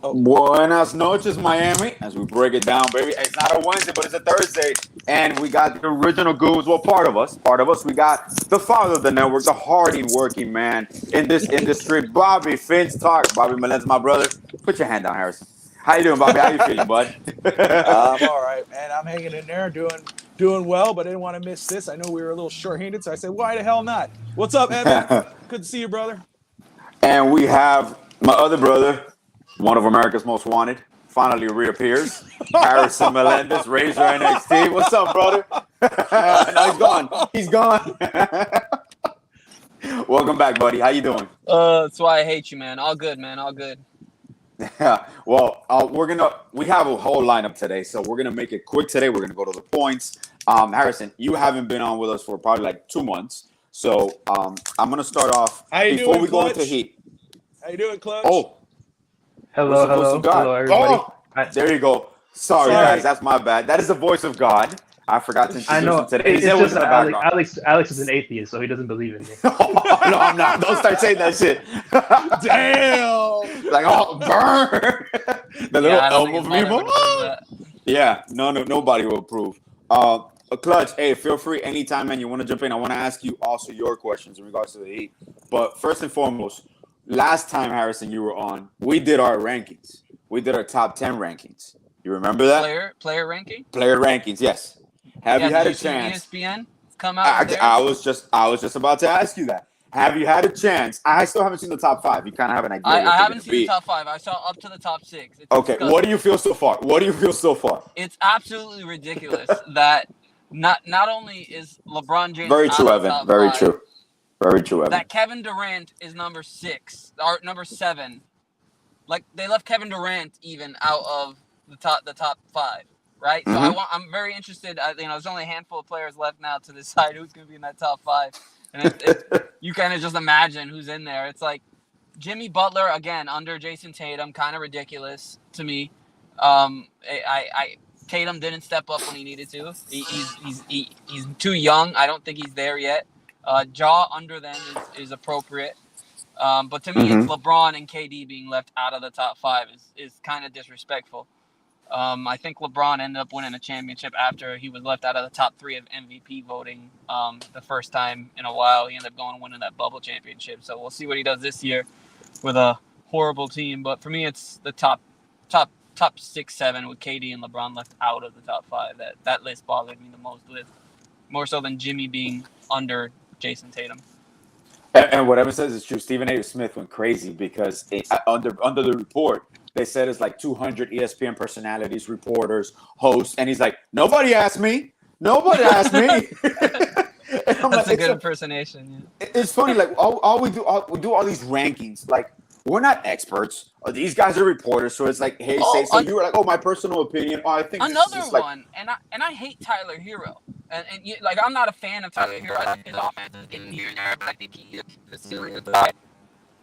Buenas noches, Miami. As we break it down, baby. It's not a Wednesday, but it's a Thursday, and we got the original Goons. Well, part of us. We got the father of the network, the hardy working man in this industry, Bobby Finch Talk. Bobby Melendez, my brother. Put your hand down, Harrison. How you doing, Bobby? How you feeling, bud? I'm all right, man. I'm hanging in there, doing well, but I didn't want to miss this. I know we were a little short-handed, so I said, why the hell not? What's up, Evan? Good to see you, brother. And we have my other brother, one of America's Most Wanted, finally reappears. Harrison Melendez, Razor NXT. What's up, brother? No, he's gone. Welcome back, buddy. How you doing? That's why I hate you, man. All good, man. All good. Yeah. Well, we have a whole lineup today, so we're gonna make it quick today. We're gonna go to the points. Harrison, you haven't been on with us for probably like 2 months, so I'm gonna start off before we go into heat. How you doing, Clutch? Oh, hello, everybody. Oh, there you go. Sorry, guys, that's my bad. That is the voice of God. I forgot to introduce him today. It's just Alex is an atheist, so he doesn't believe in me. No, I'm not. Don't start saying that shit. Damn. Like, oh, burn. The little elbow from me. Yeah, nobody will approve. Clutch, hey, feel free anytime, man. You want to jump in? I want to ask you also your questions in regards to the heat. But first and foremost, last time, Harrison, you were on, we did our rankings. We did our top 10 rankings. You remember that? Player ranking? Player rankings, yes. Have you had a chance? ESPN come out. I was just about to ask you that. Have you had a chance? I still haven't seen the top 5. You kind of have an idea. I haven't seen the top 5. I saw up to the top 6. It's okay, disgusting. What do you feel so far? It's absolutely ridiculous that not only is LeBron James very true, Evan. Very true, Evan. That Kevin Durant is number 6 or number 7. Like they left Kevin Durant even out of the top 5. Right, mm-hmm. So I'm very interested. There's only a handful of players left now to decide who's going to be in that top 5, and you kind of just imagine who's in there. It's like Jimmy Butler again under Jason Tatum, kind of ridiculous to me. Tatum didn't step up when he needed to. He's too young. I don't think he's there yet. Jaw under them is appropriate, but to me, mm-hmm. it's LeBron and KD being left out of the top 5 is kind of disrespectful. I think LeBron ended up winning a championship after he was left out of the top 3 of MVP voting the first time in a while. He ended up going and winning that bubble championship. So we'll see what he does this year with a horrible team. But for me, it's the top 6, 7 with KD and LeBron left out of the top 5. That list bothered me the most, with more so than Jimmy being under Jason Tatum. And what Evan says is true. Stephen A. Smith went crazy because under the report, they said it's like 200 ESPN personalities, reporters, hosts, and he's like, nobody asked me. That's a good impersonation. Yeah. It's funny, like we do all these rankings. Like we're not experts. These guys are reporters, so it's like, hey, say so. You were like, oh, my personal opinion. Oh, I think another one, like, and I hate Tyler Hero, and like I'm not a fan of Tyler Hero. I think his offense is getting here and there, but I think he is the ceiling of the side.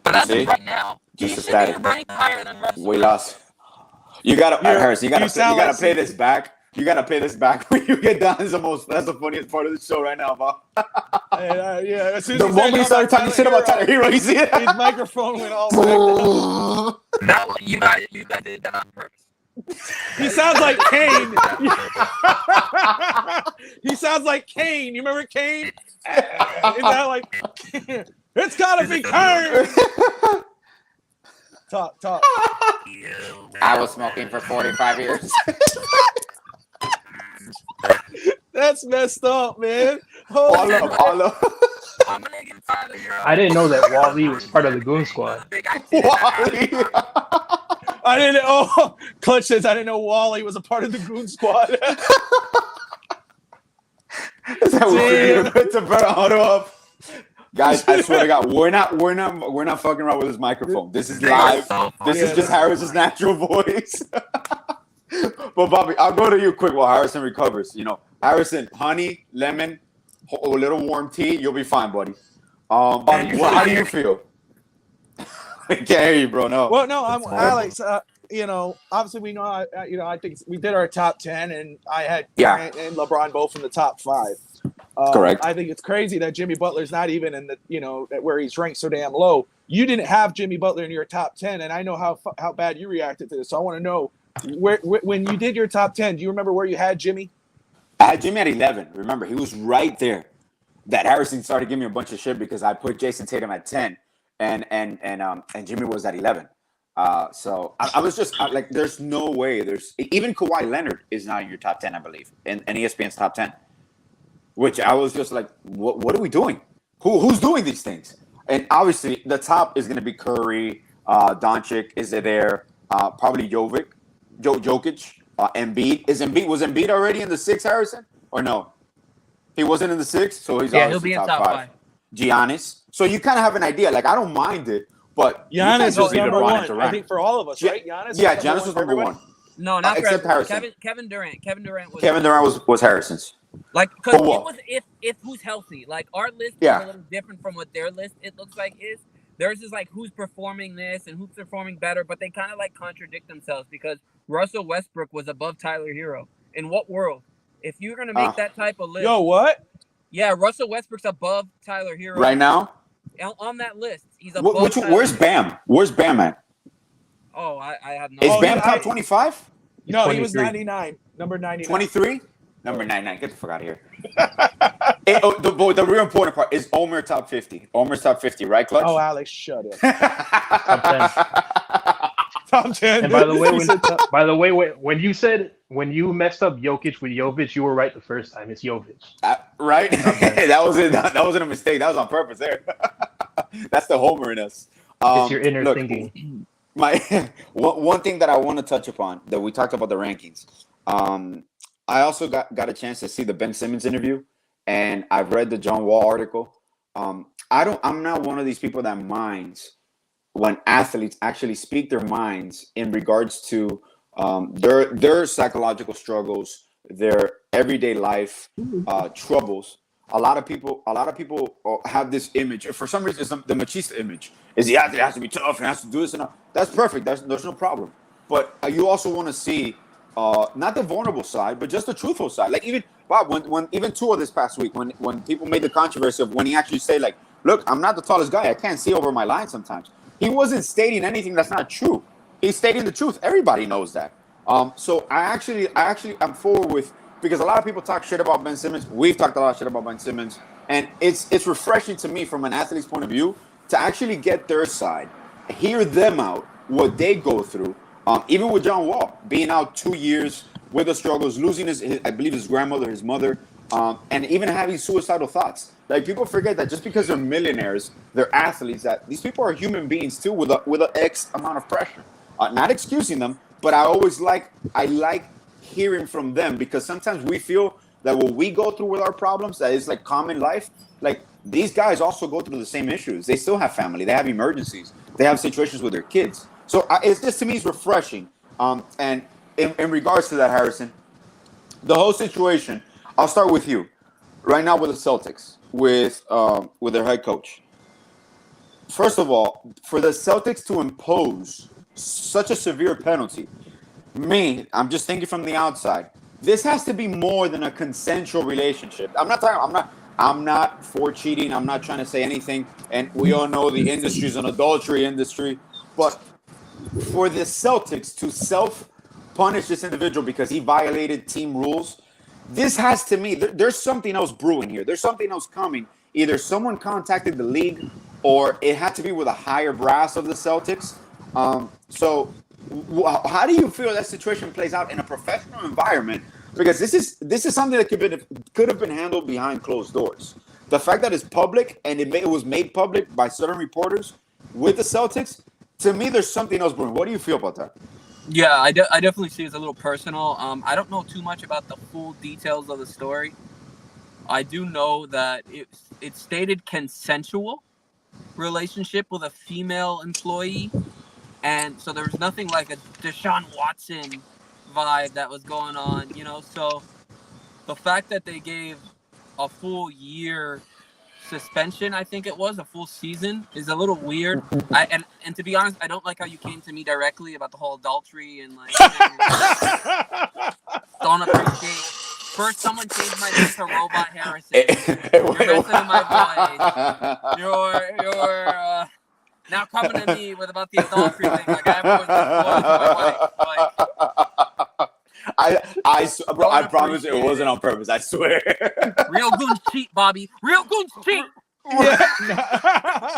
But as of right now, just static. We lost. Harrison, you gotta play this back. You gotta play this back when you get done. That's the funniest part of the show right now, Bob. Yeah. The moment he started talking shit about Tyler Hero, you see it? His microphone went all back. No, you guys did that on purpose. He sounds like Kane. He sounds like Kane. You remember Kane? Is that like? It's gotta be Kane. Talk. I was smoking for 45 years. That's messed up, man. All up. I didn't know that Wally was part of the Goon Squad. Wally. I didn't. Oh, Clutch says I didn't know Wally was a part of the Goon Squad. Is that weird? To put an auto up. Guys, I swear to God, we're not fucking around with this microphone. This is live. This is just Harrison's natural voice. But Bobby, I'll go to you quick while Harrison recovers. Harrison, honey, lemon, a little warm tea, you'll be fine, buddy. Bobby, how do you feel? I can't hear you, bro. No. Well, no, I'm Alex. Obviously we know. I think we did our top 10, and I had Durant and LeBron both in the top 5. Correct. I think it's crazy that Jimmy Butler's not even in the where he's ranked so damn low. You didn't have Jimmy Butler in your top 10, and I know how bad you reacted to this. So I want to know when you did your top 10. Do you remember where you had Jimmy? I had Jimmy at 11. Remember, he was right there. That Harrison started giving me a bunch of shit because I put Jason Tatum at 10, and Jimmy was at 11. So I was just like, there's no way. There's even Kawhi Leonard is not in your top 10, I believe, in ESPN's top 10. Which I was just like, what are we doing? Who's doing these things? And obviously, the top is going to be Curry, Doncic is there, probably Jokic, Embiid. Was Embiid already in the 6, Harrison? Or no? He wasn't in the 6, so he's he'll be in top 5. Giannis. So you kind of have an idea. Like, I don't mind it, but Giannis was number 1. I think for all of us, right? Giannis was number 1. No, not except Harrison. Harrison. Kevin Durant. Kevin Durant was Harrison's. Like, because it was if who's healthy. Like, our list is a little different from what their list, it looks like, is. Theirs is like who's performing this and who's performing better, but they kind of like contradict themselves because Russell Westbrook was above Tyler Hero. In what world? If you're going to make that type of list. Yo, what? Yeah, Russell Westbrook's above Tyler Hero. Right now? On that list. He's above Where's Bam? Where's Bam at? Oh, I have no idea. Is Bam top 25? No, he was 99. Number 99. 23? Number 99. Get the fuck out of here. The real important part is Omer top 50. Omer's top 50, right, Clutch? Oh, Alex, shut up. Top 10. Top 10. And by the way, when you messed up Jokic with Jovic, you were right the first time. It's Jovic. Right? That wasn't a mistake. That was on purpose there. That's the Homer in us. It's your inner thinking. One thing that I want to touch upon that we talked about the rankings. I also got a chance to see the Ben Simmons interview, and I've read the John Wall article. I'm not one of these people that minds when athletes actually speak their minds in regards to their psychological struggles, their everyday life troubles. A lot of people have this image. For some reason, it's the machista image. Is the athlete has to be tough and has to do this and that. That's perfect. There's no problem. But you also want to see not the vulnerable side, but just the truthful side. Like even Bob, when even Tua this past week, when people made the controversy of when he actually said like, "Look, I'm not the tallest guy. I can't see over my line sometimes." He wasn't stating anything that's not true. He's stating the truth. Everybody knows that. So I'm forward with, because a lot of people talk shit about Ben Simmons. We've talked a lot of shit about Ben Simmons, and it's refreshing to me from an athlete's point of view to actually get their side, hear them out, what they go through. Even with John Wall being out 2 years with the struggles, losing I believe his grandmother, his mother, and even having suicidal thoughts. Like, people forget that just because they're millionaires, they're athletes, that these people are human beings too with an X amount of pressure. Not excusing them, but I like hearing from them, because sometimes we feel that what we go through with our problems, that is like common life, like these guys also go through the same issues. They still have family. They have emergencies. They have situations with their kids. So it's just, to me, it's refreshing. And in regards to that, Harrison, the whole situation, I'll start with you. Right now with the Celtics, with their head coach. First of all, for the Celtics to impose such a severe penalty, I'm just thinking from the outside, this has to be more than a consensual relationship. I'm not for cheating. I'm not trying to say anything. And we all know the industry is an adultery industry. But for the Celtics to self-punish this individual because he violated team rules, this has to me, there's something else brewing here. There's something else coming. Either someone contacted the league, or it had to be with a higher brass of the Celtics. So how do you feel that situation plays out in a professional environment? Because this is something that could have been handled behind closed doors. The fact that it's public, and it was made public by certain reporters with the Celtics, to me, there's something else brewing. What do you feel about that? Yeah, I definitely see it's a little personal. I don't know too much about the full details of the story. I do know that it stated consensual relationship with a female employee, and so there was nothing like a Deshaun Watson vibe that was going on, So the fact that they gave a full year suspension, I think it was a full season, is a little weird. And to be honest, I don't like how you came to me directly about the whole adultery and like don't appreciate First, someone changed my name to Robot Harrison. You're messing with my voice. You're now coming to me with about the adultery thing. Like I always been to my wife. Like, bro, I promise it wasn't on purpose. I swear. real goons cheat, Bobby. Real goons cheat.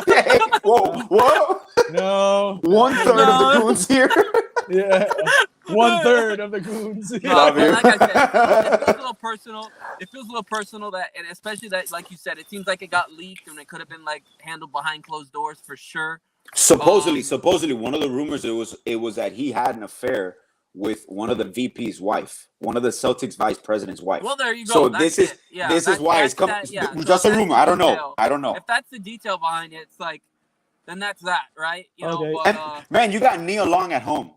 Hey, whoa. No. 1/3 of the goons here. Yeah. 1/3 of the goons. No, Love you. like I said, it feels a little personal. It feels a little personal that, and especially that, like you said, it seems like it got leaked and it could have been like handled behind closed doors for sure. Supposedly, one of the rumors it was that he had an affair with one of the VP's wife, one of the Celtics vice president's wife. Well, there you go. So That's this it. Yeah, is why it's coming. Yeah. Just So a rumor. I don't know. If that's the detail behind it, it's like, then that's that, right? You Okay. know, but, And, man, you got Nia Long at home.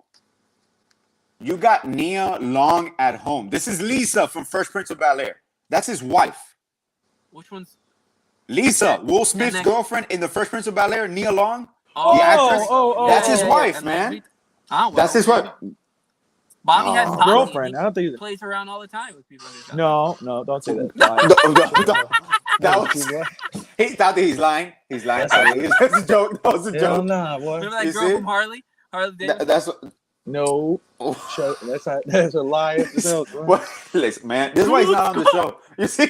This is Lisa from Fresh Prince of Bel-Air. That's his wife. which one's? Lisa, Will Smith's then- girlfriend in the Fresh Prince of Bel-Air, Nia Long. Oh, The actress? That's his yeah. wife, And man. well, That's his wife. Bobby has Tommy. Girlfriend. He I don't think. plays around all the time with people. No, don't say that. That was, he thought that he's lying. He's lying. Sorry. That's a joke. That was a Hell joke. nah, boy. Remember that You girl see? from Harley Davidson? That's what. No. Oh. That's a lie. Episode, bro. Well, listen, man. This is why he's not on the show. You see,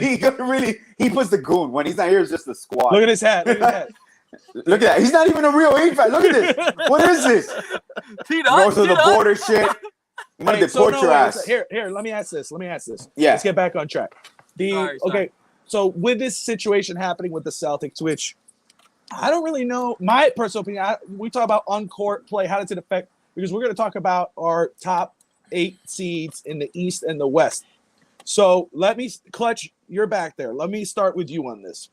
he puts the goon. When he's not here, it's just the squad. Look at his hat. Look at that. Look at that. He's not even a real HVAC. Look at this. What is this? Goes to the border shit. I'm gonna deport your ass. Here. Let me ask this. Yeah. Let's get back on track. Sorry. Okay. So with this situation happening with the Celtics, which I don't really know, my personal opinion. We talk about on-court play. How does it affect? Because we're going to talk about our top 8 seeds in the East and the West. So let me, Clutch, you're back there. Let me start with you on this.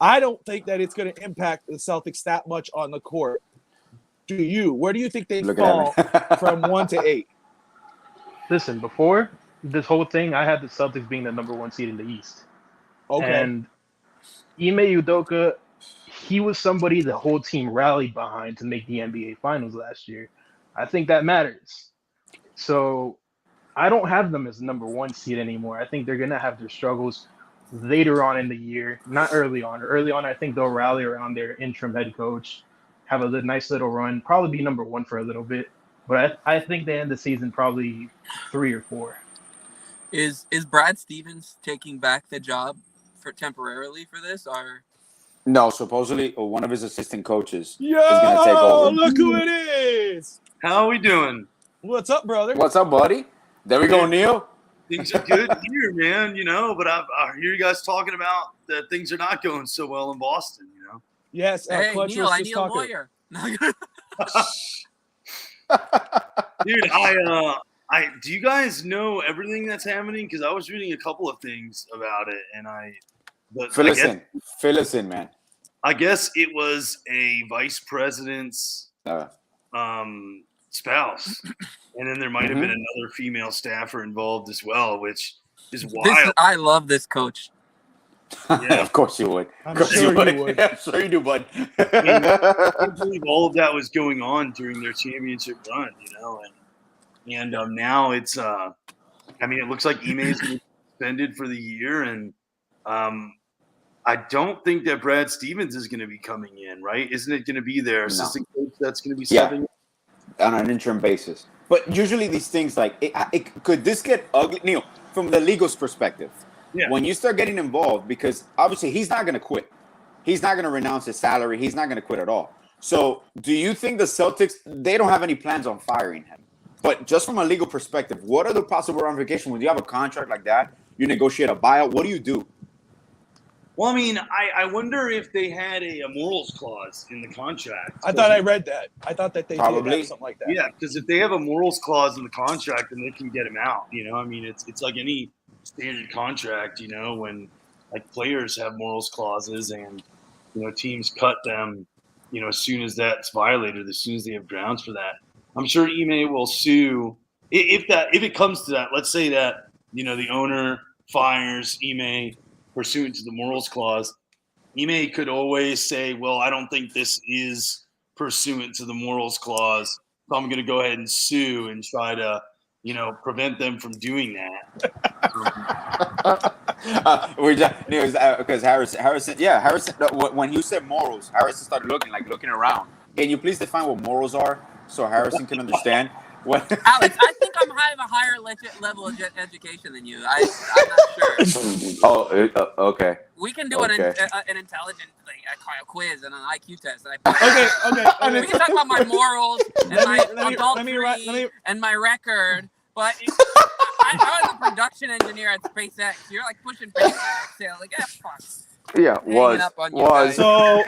I don't think that it's going to impact the Celtics that much on the court. Do you? Where do you think they Look fall at me. from 1 to 8? Listen, before this whole thing, I had the Celtics being the number 1 seed in the East. Okay. And Ime Udoka, he was somebody the whole team rallied behind to make the NBA Finals last year. I think that matters. So I don't have them as the number 1 seed anymore. I think they're going to have their struggles later on in the year, not early on. Early on, I think they'll rally around their interim head coach, have a nice little run, probably be number 1 for a little bit. But I think they end the season probably 3 or 4. Is Brad Stevens taking back the job temporarily for this, or? No, supposedly one of his assistant coaches Yo, is going to take over. look who it is. How are we doing? What's up, brother? What's up, buddy? There we go, Neil. Things are good here, man. You know, but I hear you guys talking about that things are not going so well in Boston. You know. Yes, Hey, Clutch Neil, was I just need talking. a lawyer. Dude, I do you guys know everything that's happening? Because I was reading a couple of things about it, and Fill us in, man. I guess it was a vice president's spouse, and then there might have been another female staffer involved as well, which is wild. I love this coach. Yeah. Of course you would. I'm Of course sure you you would. would. I'm sure you do, bud. I can't believe all of that was going on during their championship run, you know, and now it's I mean, it looks like Ime is going to be suspended for the year, and I don't think that Brad Stevens is going to be coming in, right? Isn't it going to be their assistant coach that's going to be stepping in? On an interim basis. But usually these things could this get ugly, Neil, from the legal's perspective? Yeah. When you start getting involved, because obviously he's not going to quit. He's not going to renounce his salary. He's not going to quit at all. So do you think the Celtics, they don't have any plans on firing him? But just from a legal perspective, what are the possible ramifications when you have a contract like that? You negotiate a buyout. What do you do? Well, I mean, I wonder if they had a morals clause in the contract. I thought I read that. I thought that they did Probably. have something like that. Yeah, because if they have a morals clause in the contract, then they can get him out. You know, I mean, it's like any standard contract. You know, when like players have morals clauses, and you know teams cut them. You know, as soon as that's violated, as soon as they have grounds for that, I'm sure Ime will sue if it comes to that. Let's say that you know the owner fires Ime pursuant to the morals clause. Ime could always say, well, I don't think this is pursuant to the morals clause, so I'm going to go ahead and sue and try to, you know, prevent them from doing that. We're just because Harrison. Yeah, Harrison. When you said morals, Harrison started looking around. Can you please define what morals are so Harrison can understand? What? Alex, I think I have a higher level of education than you. I'm not sure. Oh, okay. We can do Okay. an intelligent a quiz and an IQ test. Okay. We can talk about my morals and my adultery and my record, but I was a production engineer at SpaceX. You're like pushing SpaceX. So like, yeah, fuck. Yeah, Hanging up on you guys. So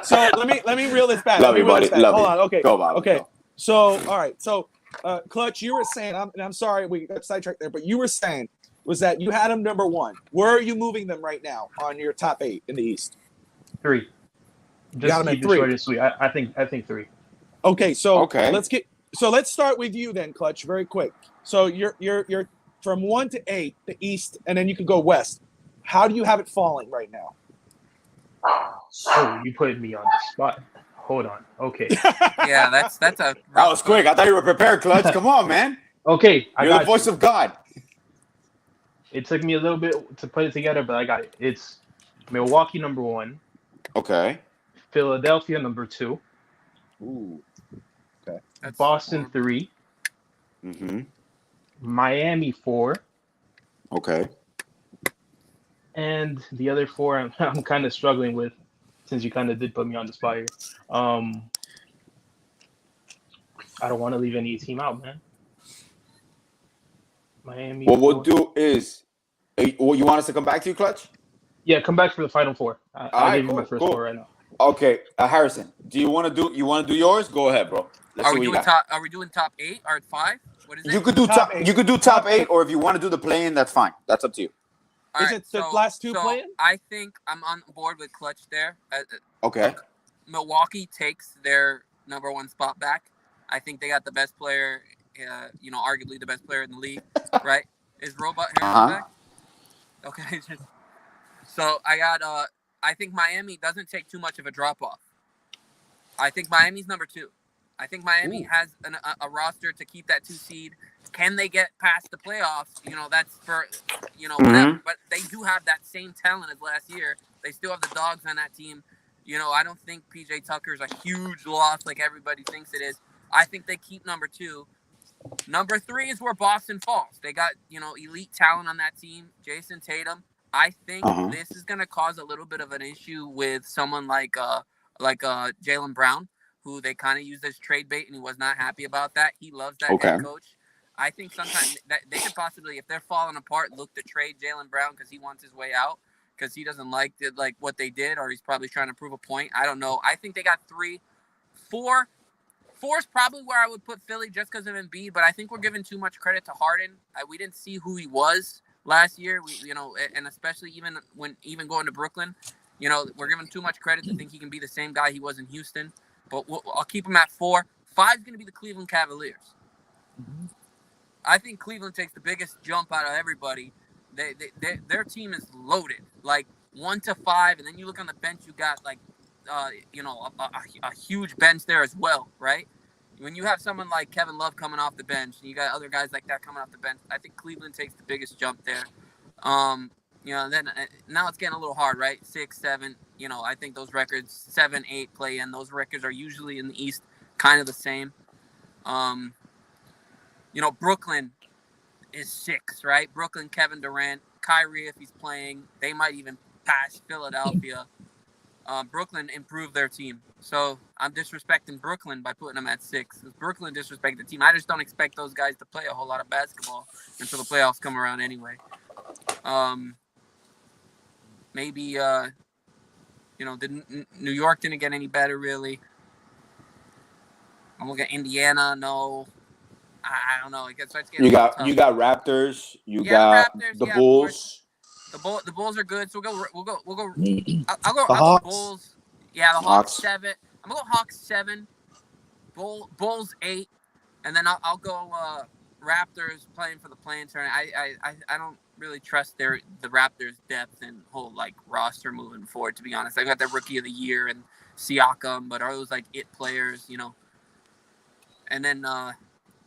so let me reel this back. Love you, buddy. Love Hold you. on. Okay. Go, Bob. Okay. Go. So all right. So Clutch, you were saying, I'm sorry we got sidetracked there, but you were saying was that you had them number 1. Where are you moving them right now on your top 8 in the East? 3. Just Got them keep at it 3. short and sweet. I think 3. Okay. So Okay. let's start with you then, Clutch, very quick. So you're from 1 to 8, the East, and then you can go West. How do you have it falling right now? Oh, you put me on the spot. Hold on. Okay. Yeah, that's a. That was quick. I thought you were prepared, Clutch. Come on, man. Okay. You're the voice of God. It took me a little bit to put it together, but I got it. It's Milwaukee number 1. Okay. Philadelphia number 2. Ooh. Okay. That's Boston 3. Mm-hmm. Miami 4. Okay. And the other 4 I'm kind of struggling with, since you kind of did put me on the spot here. I don't want to leave any team out, man. Miami. What we'll do is, you want us to come back to you, Clutch? Yeah, come back for the final 4. I'll give you my first 4 right now. Okay, Harrison, do you want to do yours? Go ahead, bro. Let's Are see we what doing you got. Are we doing top 8 or 5? What is it? You could do Top top. 8. You could do top 8, or if you want to do the play-in, that's fine. That's up to you. All Is right, it the last 2 playing? I think I'm on board with Clutch there. Okay. Milwaukee takes their number 1 spot back. I think they got the best player, arguably the best player in the league, right? Is Robot Harrison back? Okay. So I think Miami doesn't take too much of a drop off. I think Miami's number 2. I think Miami has a roster to keep that 2 seed. Can they get past the playoffs? That's for, whatever. But they do have that same talent as last year. They still have the dogs on that team. I don't think PJ Tucker's a huge loss like everybody thinks it is. I think they keep number 2. Number 3 is where Boston falls. They got, elite talent on that team. Jason Tatum. I think this is going to cause a little bit of an issue with someone like Jaylen Brown, who they kind of used as trade bait, and he was not happy about that. He loves that head coach. I think sometimes that they could possibly, if they're falling apart, look to trade Jaylen Brown because he wants his way out, because he doesn't like what they did, or he's probably trying to prove a point. I don't know. I think they got 3. 4 is probably where I would put Philly just because of Embiid, but I think we're giving too much credit to Harden. We didn't see who he was last year. And especially even going to Brooklyn, we're giving too much credit to think he can be the same guy he was in Houston. But I'll keep him at 4. 5 is going to be the Cleveland Cavaliers. Mm-hmm. I think Cleveland takes the biggest jump out of everybody. Their team is loaded, like 1 to 5, and then you look on the bench. You got a huge bench there as well, right? When you have someone like Kevin Love coming off the bench, and you got other guys like that coming off the bench, I think Cleveland takes the biggest jump there. Then now it's getting a little hard, right? 6, 7. I think those records 7, 8 play in. Those records are usually in the East kind of the same. Brooklyn is 6, right? Brooklyn, Kevin Durant, Kyrie, if he's playing, they might even pass Philadelphia. Brooklyn improved their team. So I'm disrespecting Brooklyn by putting them at 6. Brooklyn disrespected the team. I just don't expect those guys to play a whole lot of basketball until the playoffs come around anyway. Maybe, New York didn't get any better, really. I'm looking at Indiana. No. I don't know. It starts getting you got Raptors. You got Raptors, the Bulls. The Bulls are good, so we'll go. The I'll go Hawks. Bulls. Yeah, the Hawks 7. I'm gonna go Hawks 7. Bulls 8, and then I'll go Raptors playing for the play-in tournament. I don't really trust the Raptors' depth and whole roster moving forward. To be honest, I got their Rookie of the Year and Siakam, but are those it players? and then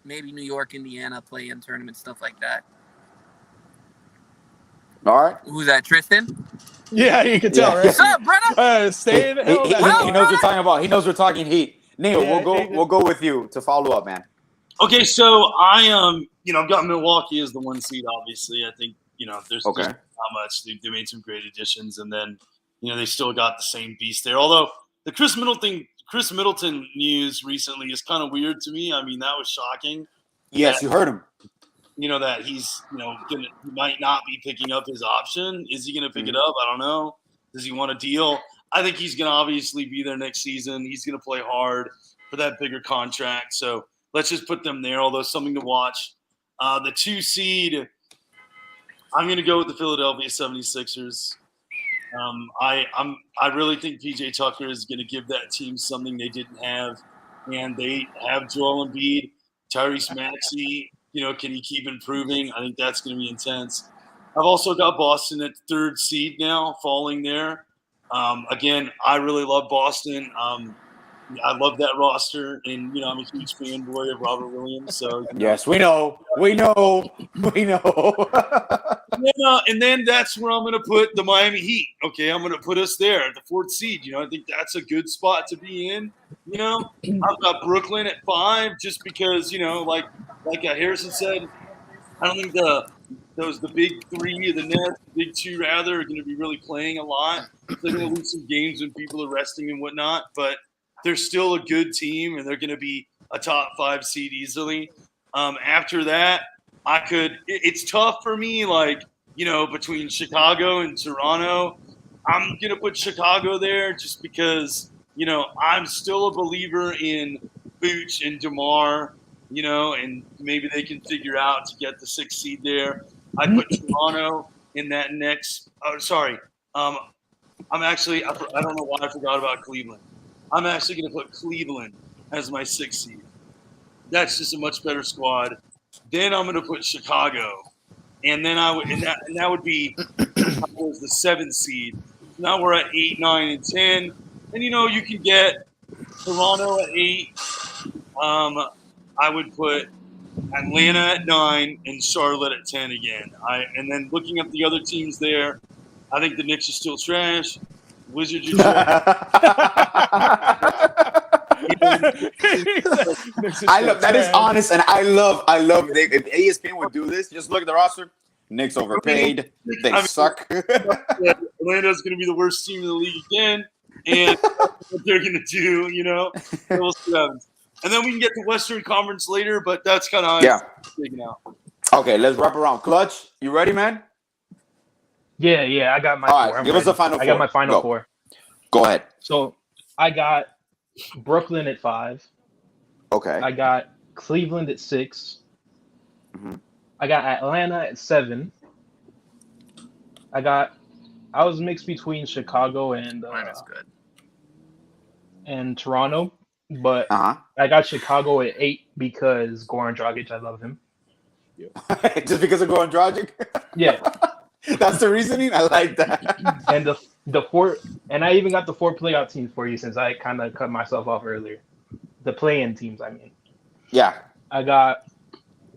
maybe New York, Indiana play-in tournament, stuff like that. All right. Who's that, Tristan? Yeah, you can tell, Yeah. right? What's up, brother? Stay in the hell. He knows we're talking about. He knows we're talking Heat. Neil, Yeah, we'll go with you to follow up, man. Okay, so I've got Milwaukee as the 1 seed. Obviously, I think there's Okay. not much. They made some great additions, and then they still got the same beast there. Although the Chris Middleton news recently is kind of weird to me. I mean, that was shocking. Yes, you heard him. That he's he might not be picking up his option. Is he going to pick it up? I don't know. Does he want a deal? I think he's going to obviously be there next season. He's going to play hard for that bigger contract. So let's just put them there, although something to watch. The 2 seed, I'm going to go with the Philadelphia 76ers. I really think PJ Tucker is going to give that team something they didn't have. And they have Joel Embiid, Tyrese Maxey. Can he keep improving? I think that's going to be intense. I've also got Boston at 3rd seed now, falling there. Again, I really love Boston. I love that roster, and I'm a huge fanboy of Robert Williams. So yes, we know. And then that's where I'm going to put the Miami Heat. Okay, I'm going to put us there at the 4th seed. I think that's a good spot to be in. I've got Brooklyn at 5, just because like Harrison said, I don't think the big 3 of the Nets, the big 2 rather, are going to be really playing a lot. They're going to lose some games when people are resting and whatnot, but they're still a good team, and they're going to be a top 5 seed easily. After that, it's tough for me, between Chicago and Toronto. I'm going to put Chicago there just because, I'm still a believer in Vooch and DeMar, and maybe they can figure out to get the 6th seed there. I put Toronto in that next – I'm actually – I don't know why I forgot about Cleveland. I'm actually going to put Cleveland as my 6th seed. That's just a much better squad. Then I'm going to put Chicago, and then that would be the 7th seed. Now we're at 8, 9, and 10, and you can get Toronto at 8. I would put Atlanta at 9 and Charlotte at 10 again. And then looking at the other teams there, I think the Knicks are still trash. Wizards are trash. I love that is honest, and I love if ESPN would do this. Just look at the roster. Knicks overpaid. They suck. Atlanta's going to be the worst team in the league again, and what they're going to do, we'll see what happens. And then we can get to Western Conference later, but that's kind of taken out. Okay, let's wrap around. Clutch, you ready, man? Yeah, I got my All 4. right, give us the final 4. I got my final 4. Go ahead. So I got Brooklyn at 5. Okay. I got Cleveland at 6. Mm-hmm. I got Atlanta at 7. I was mixed between Chicago and Toronto, but I got Chicago at 8 because Goran Dragic, I love him. Just because of Goran Dragic? Yeah. That's the reasoning? I like that. And the 4, and I even got the 4 playoff teams for you since I kind of cut myself off earlier. The play-in teams, I mean. Yeah. I got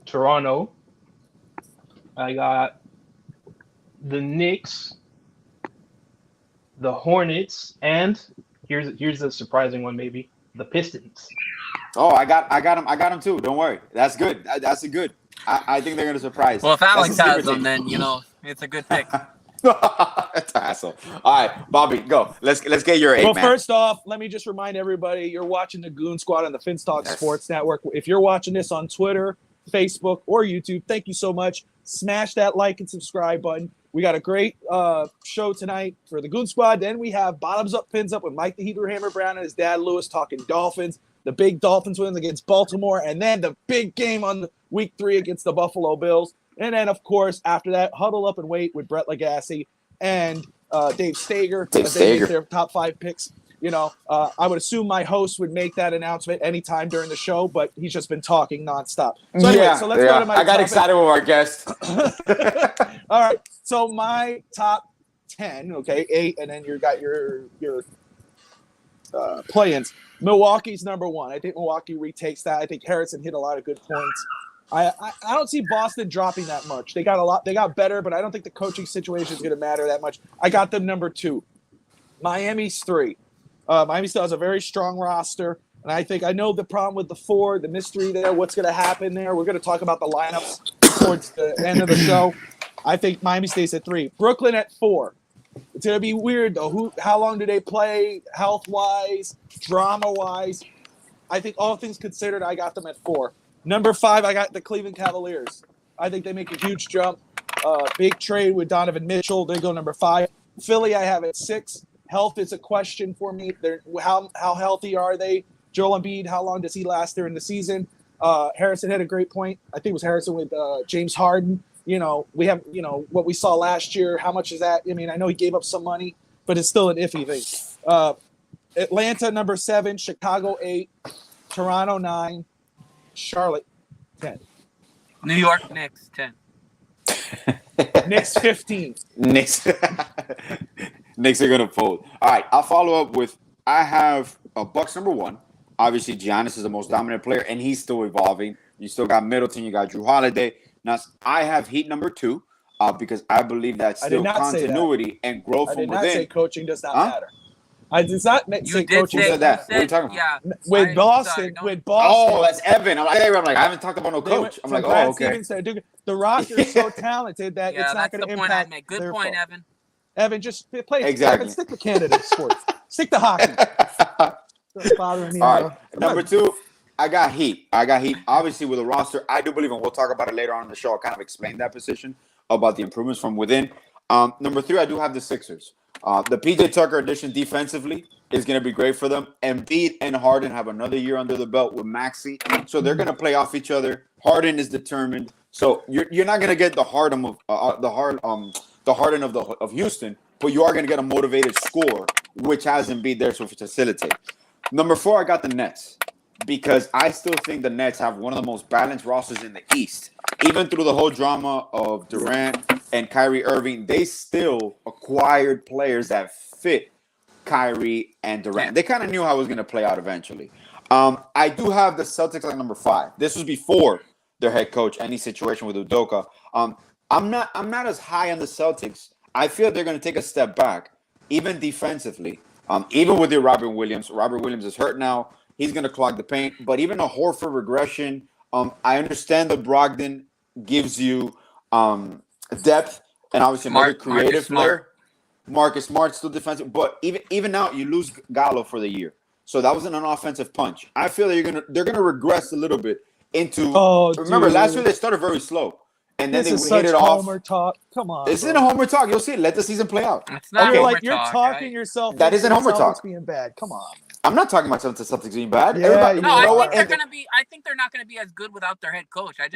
Toronto. I got the Knicks, the Hornets, and here's a surprising one, maybe the Pistons. Oh, I got them too. Don't worry. That's good. That's a good. I think they're gonna surprise. Well, if Alex has them, then it's a good pick. That's an asshole. All right, Bobby, go. Let's get your 8, Well, man. first off, let me just remind everybody, you're watching the Goon Squad on the Finstock Sports Network. If you're watching this on Twitter, Facebook, or YouTube, thank you so much. Smash that like and subscribe button. We got a great show tonight for the Goon Squad. Then we have Bottoms Up, Pins Up with Mike the Heater Hammer Brown and his dad Lewis talking Dolphins. The big Dolphins wins against Baltimore, and then the big game on week 3 against the Buffalo Bills. And then, of course, after that, Huddle Up and Wait with Brett Legassi and Dave Stager. They make their top 5 picks. I would assume my host would make that announcement anytime during the show, but he's just been talking nonstop. So anyway, so let's go to my I got topic. excited with our guest. All right. So my top 10, okay, 8, and then you got your play-ins. Milwaukee's number one. I think Milwaukee retakes that. I think Harrison hit a lot of good points. I don't see Boston dropping that much. They got better, but I don't think the coaching situation is going to matter that much. I got them number 2. Miami's 3. Miami still has a very strong roster, and I know the problem with the 4, the mystery there, what's going to happen there. We're going to talk about the lineups towards the end of the show. I think Miami stays at 3. Brooklyn at 4. It's going to be weird, though. How long do they play, health-wise, drama-wise? I think all things considered, I got them at 4. Number 5, I got the Cleveland Cavaliers. I think they make a huge jump. Big trade with Donovan Mitchell. They go number 5. Philly, I have at 6. Health is a question for me. How healthy are they? Joel Embiid, how long does he last during the season? Harrison had a great point. I think it was Harrison with James Harden. We have, what we saw last year. How much is that? I mean, I know he gave up some money, but it's still an iffy thing. Atlanta, number 7. Chicago, 8. Toronto, 9. Charlotte, 10. New York Knicks, 10. Knicks, 15. Knicks are going to fold. All right, I'll follow up with I have a Bucks number 1. Obviously, Giannis is the most dominant player, and he's still evolving. You still got Middleton. You got Drew Holiday. Now, I have Heat number 2 because I believe that still continuity and growth from within. I did not say coaching does not matter. I did not say coaching. Who said that? What are you talking about? Yeah. With Boston. Oh, that's Evan. I'm like, I haven't talked about no coach. I'm like, oh, okay. The roster is so talented that it's not going to impact. Good point, Evan. Evan, just play. Exactly. Evan, stick to Canada sports. Stick to hockey. That's bothering me. All right. Number 2, I got Heat. Obviously, with the roster, I do believe, and we'll talk about it later on in the show. I'll kind of explain that position about the improvements from within. Number 3, I do have the Sixers. The PJ Tucker addition defensively is going to be great for them. Embiid and Harden have another year under the belt with Maxey, so they're going to play off each other. Harden is determined, so you're not going to get the Harden of Houston, but you are going to get a motivated scorer, which has Embiid there to facilitate. Number 4, I got the Nets because I still think the Nets have one of the most balanced rosters in the East. Even through the whole drama of Durant and Kyrie Irving, they still acquired players that fit Kyrie and Durant. They kind of knew how it was going to play out eventually. I do have the Celtics at number 5. This was before their head coach, any situation with Udoka. I'm not as high on the Celtics. I feel they're going to take a step back, even defensively. Even with your Robert Williams. Robert Williams is hurt now. He's going to clog the paint. But even a Horford regression, I understand that Brogdon gives you depth and obviously another creative player. Marcus Smart still defensive, but even now you lose Gallo for the year, so that wasn't an offensive punch. I feel that they're gonna regress a little bit into. Remember, last year they started very slow, and then they hit it off. Homer talk. Come on, this isn't a Homer talk. You'll see. Let the season play out. It's not you're Homer like you're talk, talking right? yourself. That isn't Homer talk. Being bad. Come on. I'm not talking about Celtics being bad. Yeah, I think they're not gonna be as good without their head coach. I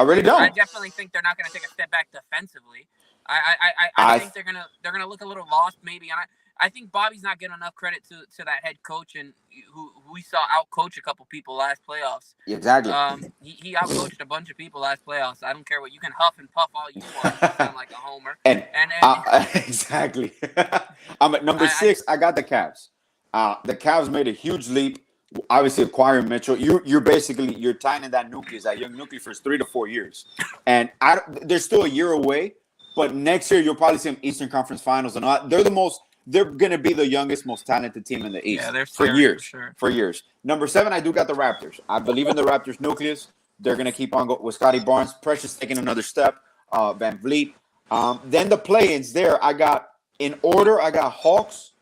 really don't. I definitely think they're not gonna take a step back defensively. I think they're gonna look a little lost maybe, and I think Bobby's not getting enough credit to that head coach and who we saw outcoach a couple people last playoffs. Exactly. He outcoached a bunch of people last playoffs. I don't care what you can huff and puff all you want. You sound like a homer. And exactly. I'm at number 6. I got the Cavs. The Cavs made a huge leap. Obviously, acquiring Mitchell, you're tying in that nucleus, that young nucleus for 3 to 4 years, and they're still a year away. But next year, you'll probably see them Eastern Conference Finals and all. They're going to be the youngest, most talented team in the East for years. For years. Number 7, I do got the Raptors. I believe in the Raptors nucleus. They're going to keep on going with Scotty Barnes. Precious taking another step. Van Vliet. Then the play-ins there, I got Hawks,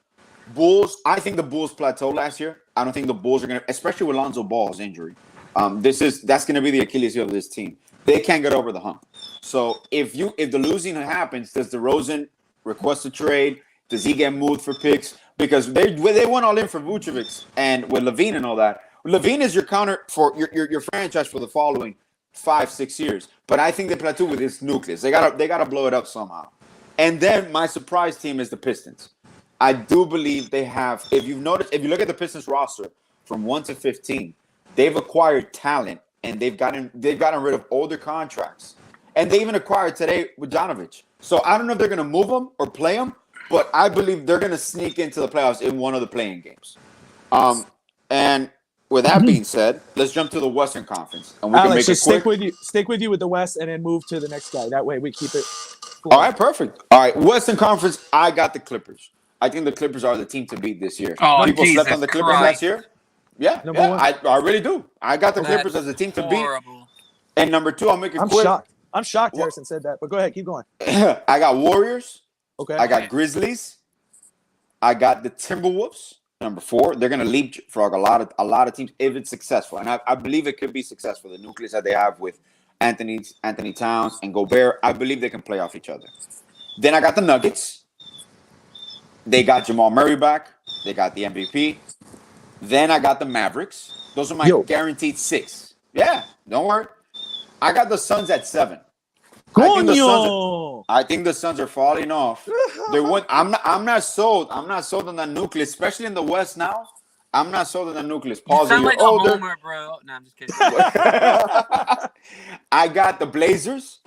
Bulls. I think the Bulls plateaued last year. I don't think the Bulls are going to, especially with Lonzo Ball's injury. That's going to be the Achilles heel of this team. They can't get over the hump. So if the losing happens, does DeRozan request a trade? Does he get moved for picks? Because they went all in for Vucevic and with Levine and all that. Levine is your counter for your franchise for the following 5-6 years. But I think they plateau with this nucleus. They gotta blow it up somehow. And then my surprise team is the Pistons. I do believe they have. If you look at the Pistons roster from 1 to 15, they've acquired talent and they've gotten rid of older contracts. And they even acquired today with Bogdanovic. So I don't know if they're going to move them or play them, but I believe they're going to sneak into the playoffs in one of the playing games. And with that being said, let's jump to the Western Conference, and we can Alex, make it just quick. stick with you with the West, and then move to the next guy. That way we keep it. All right, perfect. All right, Western Conference. I got the Clippers. I think the Clippers are the team to beat this year. Oh, People slept Jesus on the Clippers Christ. last year. Yeah, Number one. I really do. I got the That's Clippers as the team to beat. horrible. And number two, I'll make it I'm quick. shocked. I'm shocked Harrison said that, but go ahead, keep going. I got Warriors. Okay. I got Grizzlies. I got the Timberwolves. Number four, they're gonna leapfrog a lot of teams if it's successful, and I believe it could be successful. The nucleus that they have with Anthony Towns and Gobert, I believe they can play off each other. Then I got the Nuggets. They got Jamal Murray back. They got the MVP. Then I got the Mavericks. Those are my guaranteed 6. Yeah, don't worry. I got the Suns at 7. I think the Suns are falling off. I'm not sold. I'm not sold on that nucleus, especially in the West now. I'm not sold on the nucleus. You sound like a older. homer, bro. No, I'm just kidding. I got the Blazers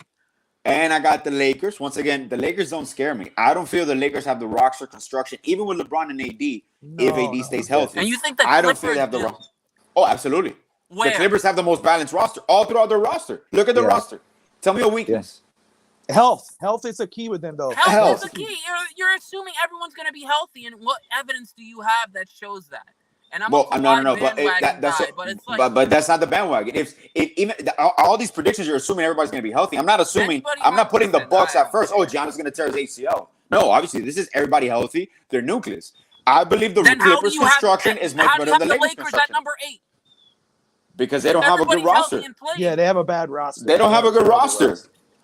and I got the Lakers. Once again, the Lakers don't scare me. I don't feel the Lakers have the roster construction, even with LeBron and AD, if AD stays healthy. And you think the I don't Clippers feel they have the do? roster. Oh, absolutely. Where? The Clippers have the most balanced roster all throughout their roster. Look at the roster. Tell me a weakness. Health is a key with them, though. Health is the key. You're assuming everyone's going to be healthy, and what evidence do you have that shows that? And I'm No, but it's like, but that's not the bandwagon. If even all these predictions, you're assuming everybody's going to be healthy. I'm not assuming. I'm not putting the Bucks at first. Oh, Giannis going to tear his ACL. No, obviously this is everybody healthy. Their nucleus. I believe the Clippers construction is much better than the Lakers construction. At number 8? Because they don't have a good roster. Yeah, they have a bad roster. They don't have a good roster.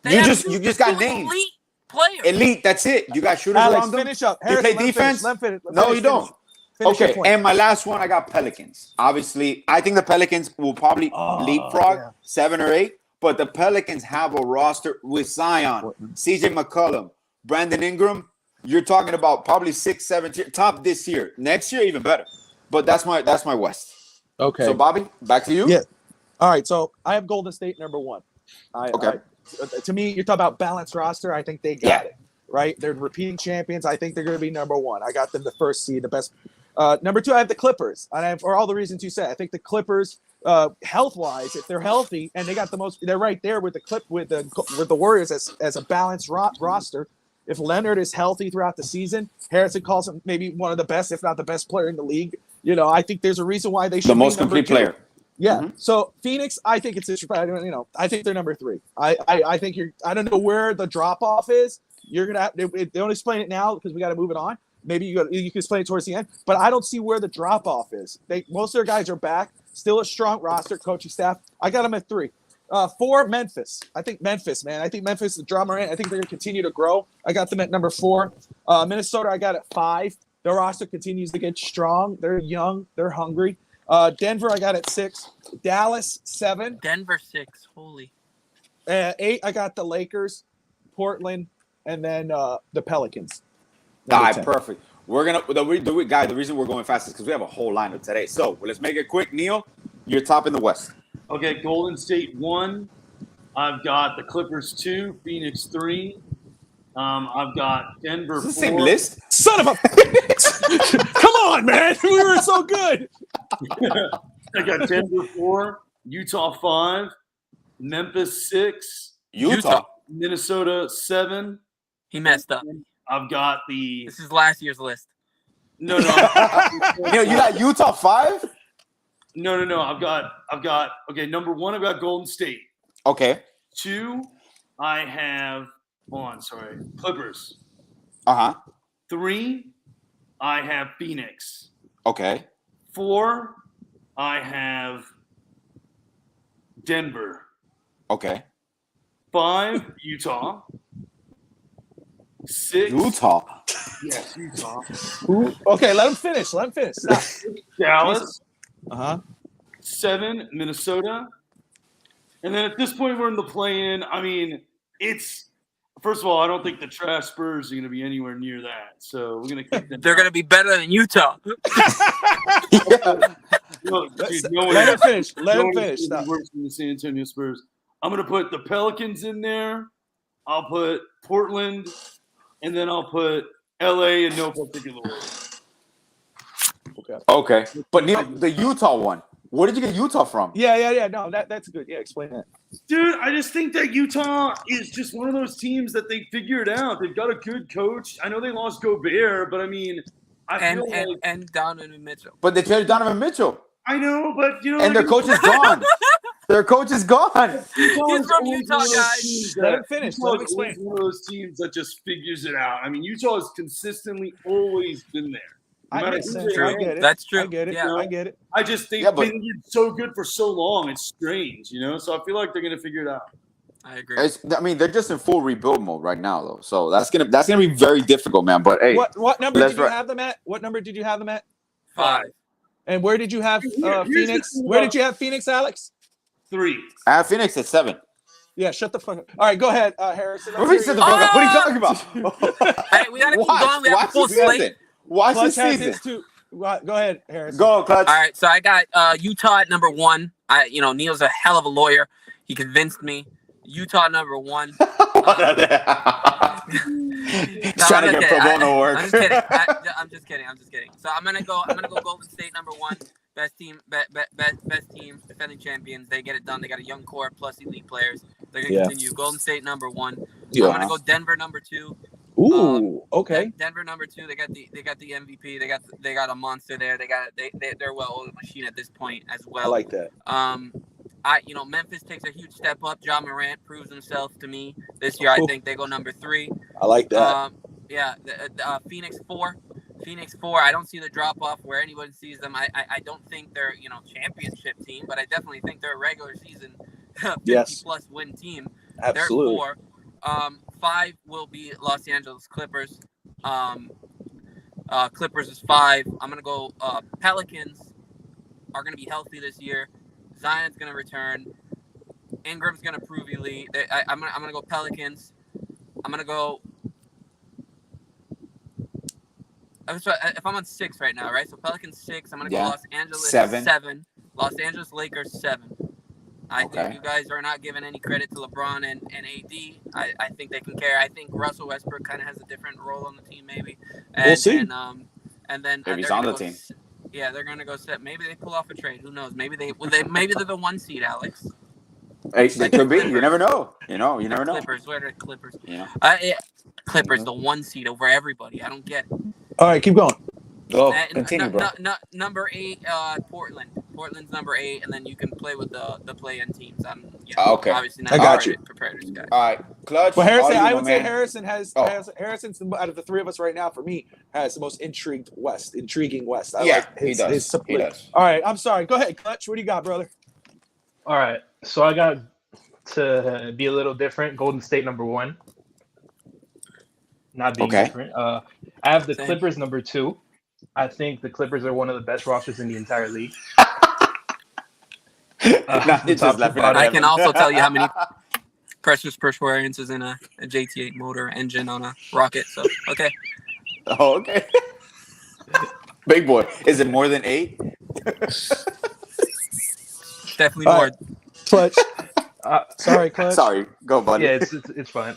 You just got names. Elite players. Elite. That's it. You got shooters Alex, around them. finish up. You play defense. No, you don't. Okay, and my last one, I got Pelicans. Obviously, I think the Pelicans will probably leapfrog 7 or 8, but the Pelicans have a roster with Zion, CJ McCollum, Brandon Ingram. You're talking about probably 6, 7 top this year. Next year, even better. But that's my West. Okay. So, Bobby, back to you. Yeah. All right. So I have Golden State number 1. To me, you're talking about balanced roster. I think they got it. Right? They're repeating champions. I think they're going to be number 1. I got them the first seed, the best. Number 2, I have the Clippers. And for all the reasons you said, I think the Clippers, health-wise, if they're healthy and they got the most, they're right there with the Warriors as a balanced roster. If Leonard is healthy throughout the season, Harrison calls him maybe one of the best, if not the best player in the league. You know, I think there's a reason why they should be the most complete player. Yeah. Mm-hmm. So Phoenix, I think it's I think they're number 3. I think I don't know where the drop off is. You're gonna they don't explain it now because we got to move it on. Maybe you can explain it towards the end, but I don't see where the drop off is. Most of their guys are back, still a strong roster, coaching staff. I got them at 3. 4, Memphis. I think Memphis, the drama. I think they're gonna continue to grow. I got them at number 4. Minnesota, I got at 5. Their roster continues to get strong. They're young. They're hungry. Denver, I got at 6. Dallas, 7. Denver, 6. Holy. 8, I got the Lakers, Portland, and then the Pelicans. All right, perfect. We're gonna the reason we're going fast is because we have a whole lineup today. So let's make it quick. Neil, you're top in the West. Okay, Golden State 1. I've got the Clippers 2, Phoenix 3. I've got Denver 4. Same list. Son of a Come on, man. We were so good. I got Denver 4, Utah 5, Memphis 6, Utah. Minnesota 7. He messed up. I've got the. This is last year's list. No. You got Utah 5? No. I've got. Okay, number 1, I've got Golden State. Okay. 2, I have. Clippers. 3, I have Phoenix. Okay. 4, I have Denver. Okay. 5, Utah. 6. Utah. Yes, Utah. Okay, let him finish. Stop. Dallas. 7, Minnesota. And then at this point, we're in the play-in. I mean, it's first of all, I don't think the trash Spurs are going to be anywhere near that. So we're going to kick them. They're going to be better than Utah. Let him finish. Stop. Worse than the San Antonio Spurs. I'm going to put the Pelicans in there. I'll put Portland, and then I'll put LA in no particular order. Okay. But Neil, the Utah one. Where did you get Utah from? Yeah. No, that's good. Yeah, explain that. Dude, I just think that Utah is just one of those teams that they figured out. They've got a good coach. I know they lost Gobert, but I mean, and Donovan Mitchell. But they traded Donovan Mitchell. I know, but and their coach is gone. Their coach is gone. He's from Utah, guys. Let him finish. Let him explain. One of those teams that just figures it out. I mean, Utah has consistently always been there. I get it. That's true. I get it. Yeah. I get it. I just think they've been so good for so long. It's strange, So I feel like they're going to figure it out. I agree. They're just in full rebuild mode right now, though. So that's gonna be very difficult, man. But hey, what number did you have them at? What number did you have them at? 5. And where did you have Phoenix? Where did you have Phoenix, Alex? 3. I have Phoenix at 7. Yeah, shut the fuck up. All right, go ahead, Harrison. What are you talking about? Hey, we gotta keep going. We have a full slate. Watch the season. Go ahead, Harrison. Go, Clutch. All right, so I got Utah at number 1. Neil's a hell of a lawyer. He convinced me. Utah number 1. Trying to get pro bono work. I'm just kidding. So I'm gonna go Golden State number 1. Best team, defending champions. They get it done. They got a young core plus elite players. They're gonna continue. Golden State number 1. Yeah. I'm gonna go Denver number 2. Ooh, okay. Denver number 2. They got the MVP. They got a monster there. They're a well-oiled machine at this point as well. I like that. Memphis takes a huge step up. Ja Morant proves himself to me this year. I think they go number 3. I like that. Phoenix 4. I don't see the drop off where anyone sees them. I don't think they're championship team, but I definitely think they're a regular season 50 plus win team. Absolutely. They're 4. 5 will be Los Angeles Clippers. Clippers is 5. I'm gonna go. Pelicans are gonna be healthy this year. Zion's gonna return. Ingram's gonna prove elite. I'm gonna go Pelicans. I'm gonna go. If I'm on 6 right now, right? So Pelicans 6. I'm gonna go Los Angeles 7. Los Angeles Lakers 7. I think you guys are not giving any credit to LeBron and AD. I think they can carry. I think Russell Westbrook kind of has a different role on the team, maybe. We'll see. And then if he's on the team. Yeah, they're gonna go set. Maybe they pull off a trade. Who knows? Maybe they're the 1 seed, Alex. Hey, they could be. You never know. You never know. Clippers. Where are the Clippers? Yeah. Clippers, the 1 seed over everybody. I don't get it. All right, keep going. Go. Continue, bro. Number 8, Portland. Portland's number 8, and then you can play with the play-in teams. Okay. Obviously not I got you. prepared as guys. All right, Clutch. Well, Harrison, I would man. say Harrison's out of the 3 of us right now. For me, has the most intriguing West. He does. He does. All right, I'm sorry. Go ahead, Clutch. What do you got, brother? All right, so I got to be a little different. Golden State number 1. Not being different. I have the Clippers number 2. I think the Clippers are one of the best rosters in the entire league. I can also tell you how many precious per square inch is in a JT8 motor engine on a rocket. So okay. Oh, okay. Big boy. Is it more than 8? Definitely more. Clutch. Sorry, Clutch. Sorry. Go, buddy. Yeah, it's fine.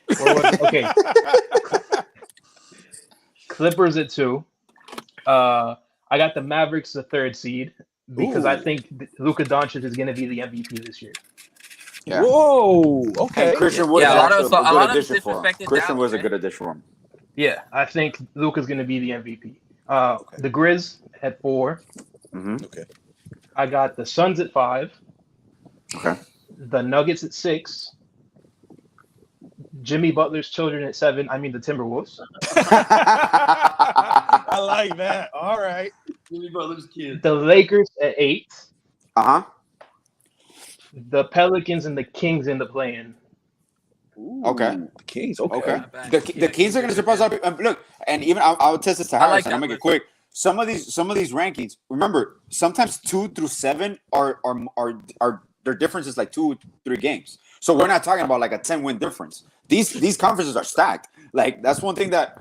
Okay. Clippers at 2. I got the Mavericks the 3rd seed because I think Luka Doncic is going to be the MVP this year. Yeah. Whoa. Okay. And Christian Wood Christian was a good addition for him. Yeah, I think Luka's going to be the MVP. The Grizz at 4. Mm-hmm. Okay. I got the Suns at 5. Okay. The Nuggets at 6. Jimmy Butler's children at 7. I mean the Timberwolves. I like that. All right. Jimmy Butler's kids. The Lakers at 8. Uh-huh. The Pelicans and the Kings in the play-in. Okay. The Kings. Okay. The Kings are going to surprise our people. Look, and even I'll test this to Harrison. I'll make it quick. Some of these rankings. Remember, sometimes 2 through 7 are their difference is like 2-3 games. So we're not talking about like a 10-win difference. These conferences are stacked. Like that's one thing that.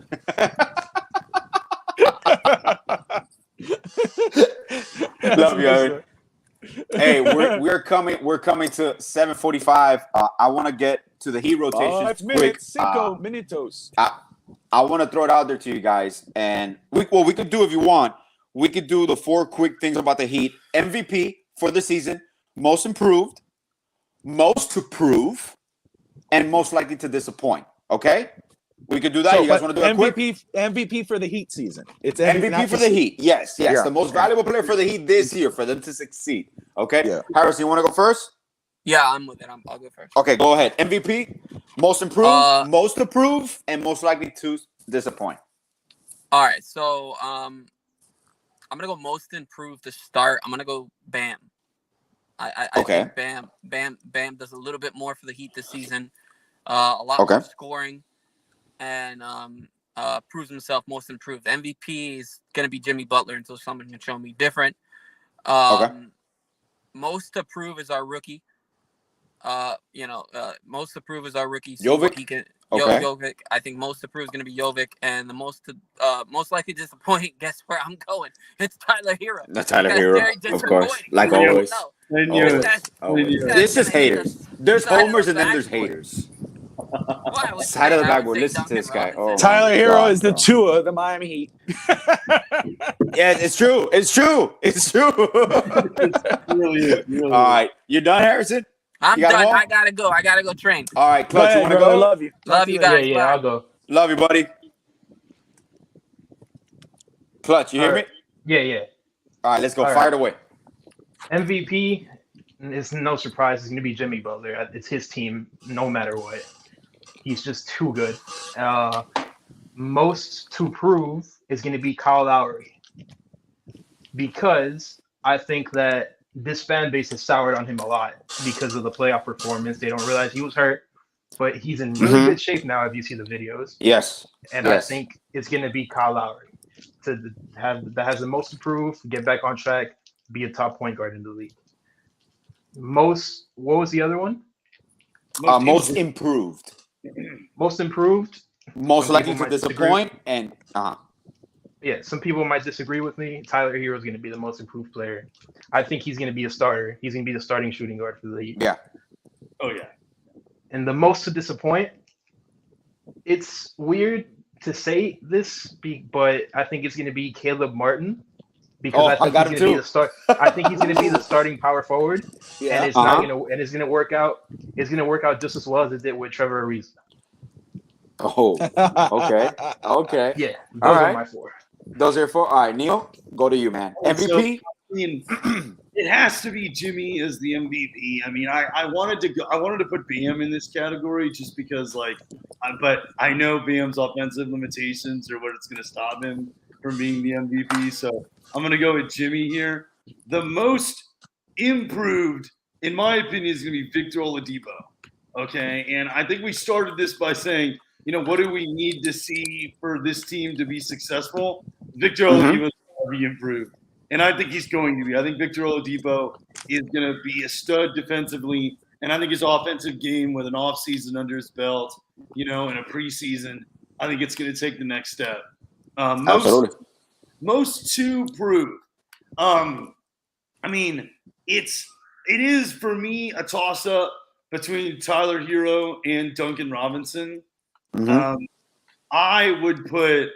Love you, Aaron. Hey, we're coming to 7:45. I want to get to the heat rotation. Oh, it's minutes. 5 minutos. I want to throw it out there to you guys, and we could do if you want. we could do the 4 quick things about the Heat. MVP for the season, most improved, most to prove, and most likely to disappoint. Okay? We could do that. You guys want to do it quick? MVP for the Heat season. It's MVP for the Heat. Yes. Yeah. The most valuable player for the Heat this year for them to succeed. Okay? Yeah. Harris, you want to go first? Yeah, I'm with it. I'll go first. Okay, go ahead. MVP, most improved, most to prove, and most likely to disappoint. All right, so I'm gonna go most improved to start. I'm gonna go Bam. I think Bam does a little bit more for the Heat this season. A lot more scoring, and proves himself most improved. MVP is gonna be Jimmy Butler until someone can show me different. Most to prove is our rookie. Most to prove is our rookie. Jovic. He can, Jovic. I think most to prove is going to be Jovic, and the most likely disappointing. Guess where I'm going? It's Tyler Hero. That's Tyler Hero, of course. Like always. This is haters. There's homers and then there's haters. Side of the backboard. Listen to this guy. Oh, Tyler Hero is the Tua of the Miami Heat. Yeah, it's true. It's true. Really. All right, you done, Harrison? I'm done. I gotta go train. All right, Clutch, you want to go? I love you. Love you guys. Yeah, I'll go. Love you, buddy. Clutch, you hear me? Yeah. All right, let's go. Fire it away. MVP, it's no surprise. It's going to be Jimmy Butler. It's his team no matter what. He's just too good. Most to prove is going to be Kyle Lowry. Because I think that this fan base has soured on him a lot because of the playoff performance. They don't realize he was hurt, but he's in really good shape now if you see the videos. Yes. And I think it's going to be Kyle Lowry that has the most to prove, get back on track, be a top point guard in the league. What was the other one? Most improved. Most improved. Most likely to disappoint and Yeah, some people might disagree with me. Tyler Hero is going to be the most improved player. I think he's going to be a starter. He's going to be the starting shooting guard for the league. Yeah. Oh, yeah. And the most to disappoint, it's weird to say this, but I think it's going to be Caleb Martin because I think he's going to be the start. I think he's going to be the starting power forward, and it's not going to. And it's going to work out. It's going to work out just as well as it did with Trevor Ariza. Oh, okay. Yeah, those are my 4. Those are 4. All right, Neil, go to you, man. MVP. It has to be Jimmy as the MVP. I mean, I wanted to put Bam in this category just because, but I know Bam's offensive limitations or what it's going to stop him from being the MVP. So I'm going to go with Jimmy here. The most improved, in my opinion, is going to be Victor Oladipo. Okay, and I think we started this by saying, what do we need to see for this team to be successful? Victor Oladipo is going to be improved. And I think he's going to be. I think Victor Oladipo is going to be a stud defensively. And I think his offensive game with an offseason under his belt, and a preseason, I think it's going to take the next step. Most to prove. It is for me a toss-up between Tyler Hero and Duncan Robinson. I would put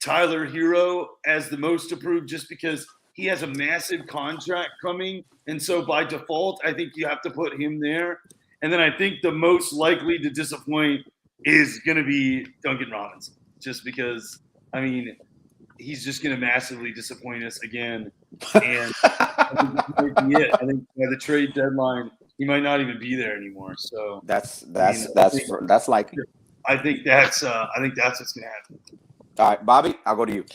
Tyler Hero as the most approved just because he has a massive contract coming. And so by default, I think you have to put him there. And then I think the most likely to disappoint is going to be Duncan Robinson just because, he's just going to massively disappoint us again. And I think that might be it. I think by the trade deadline, he might not even be there anymore. So that's likely. I think that's what's going to happen. All right, Bobby, I'll go to you.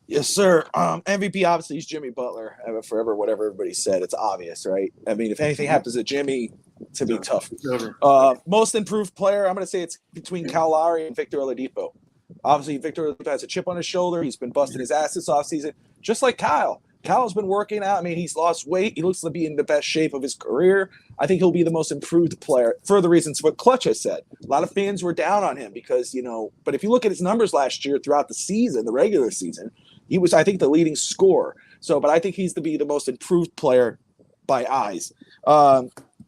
Yes, sir. MVP obviously is Jimmy Butler. Forever, whatever everybody said, it's obvious, right? If anything happens to Jimmy, it's going to be tough. Most improved player, I'm going to say it's between Kyle Lowry and Victor Oladipo. Obviously, Victor Oladipo has a chip on his shoulder. He's been busting his ass this offseason, just like Kyle. Kyle's been working out. He's lost weight. He looks to be in the best shape of his career. I think he'll be the most improved player for the reasons what Clutch has said. A lot of fans were down on him because, but if you look at his numbers last year throughout the season, the regular season, he was, I think, the leading scorer. But I think he's to be the most improved player by eyes.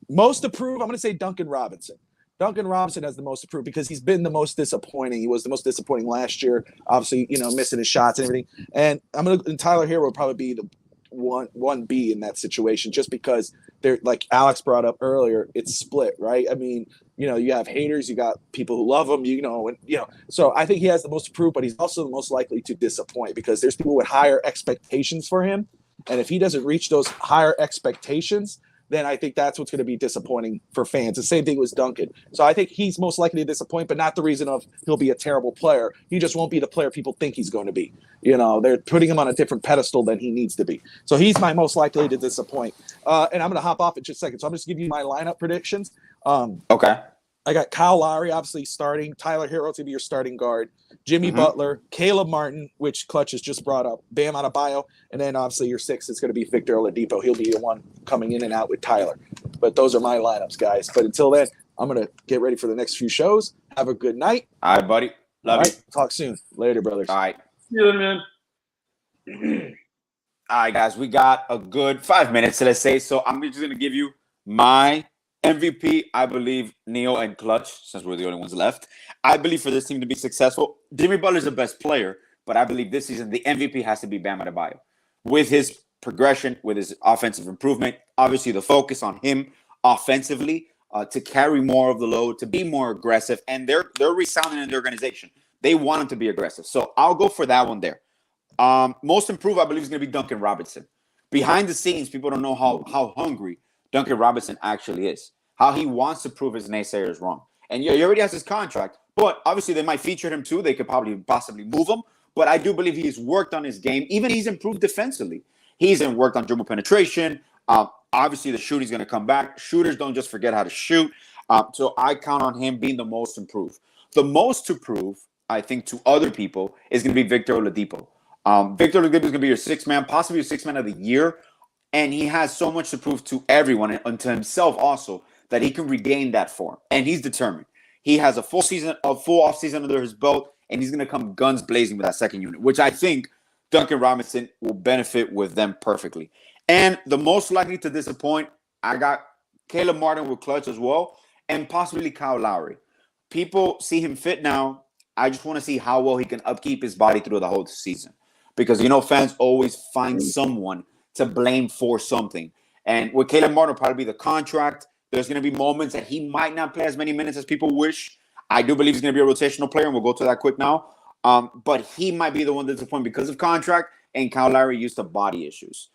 Most improved, I'm going to say Duncan Robinson. Duncan Robinson has the most improved because he's been the most disappointing. He was the most disappointing last year, obviously, missing his shots and everything. And Tyler Hero will probably be the one B in that situation, just because they're, like Alex brought up earlier, it's split, right? I mean, you have haters, you got people who love him, So I think he has the most improved, but he's also the most likely to disappoint because there's people with higher expectations for him. And if he doesn't reach those higher expectations, then I think that's what's going to be disappointing for fans. The same thing with Duncan. So I think he's most likely to disappoint, but not the reason of he'll be a terrible player. He just won't be the player people think he's going to be. They're putting him on a different pedestal than he needs to be. So he's my most likely to disappoint. And I'm going to hop off in just a second. So I'm just going to give you my lineup predictions. Okay. I got Kyle Lowry, obviously starting. Tyler Hero to be your starting guard. Jimmy Butler, Caleb Martin, which Clutch has just brought up. Bam Adebayo. And then obviously your sixth is going to be Victor Oladipo. He'll be the one coming in and out with Tyler. But those are my lineups, guys. But until then, I'm going to get ready for the next few shows. Have a good night. All right, buddy. Love you. Talk soon. Later, brothers. All right. See you, man. All right, guys. We got a good 5 minutes, let's say. So I'm just going to give you my MVP, I believe, Neil and Clutch, since we're the only ones left. I believe for this team to be successful, Jimmy Butler's the best player, but I believe this season the MVP has to be Bam Adebayo. With his progression, with his offensive improvement, obviously the focus on him offensively to carry more of the load, to be more aggressive, and they're resounding in the organization. They want him to be aggressive. So I'll go for that one there. Most improved, I believe, is going to be Duncan Robinson. Behind the scenes, people don't know how hungry Duncan Robinson actually is, how he wants to prove his naysayers wrong. And he already has his contract, but obviously they might feature him too. They could possibly move him, but I do believe he's worked on his game. Even he's improved defensively. He's worked on dribble penetration. Obviously the shooting's going to come back. Shooters don't just forget how to shoot. So I count on him being the most improved. The most to prove, I think, to other people is going to be Victor Oladipo. Victor Oladipo is going to be your sixth man, possibly your sixth man of the year. And he has so much to prove to everyone and to himself also that he can regain that form. And he's determined. He has a full off season under his belt, and he's going to come guns blazing with that second unit, which I think Duncan Robinson will benefit with them perfectly. And the most likely to disappoint, I got Caleb Martin with Clutch as well, and possibly Kyle Lowry. People see him fit now. I just want to see how well he can upkeep his body through the whole season. Because, fans always find someone to blame for something. And with Caleb Martin, will probably be the contract. There's going to be moments that he might not play as many minutes as people wish. I do believe he's going to be a rotational player, and we'll go to that quick now. But he might be the one that's disappointed because of contract, and Kyle Lowry used to body issues.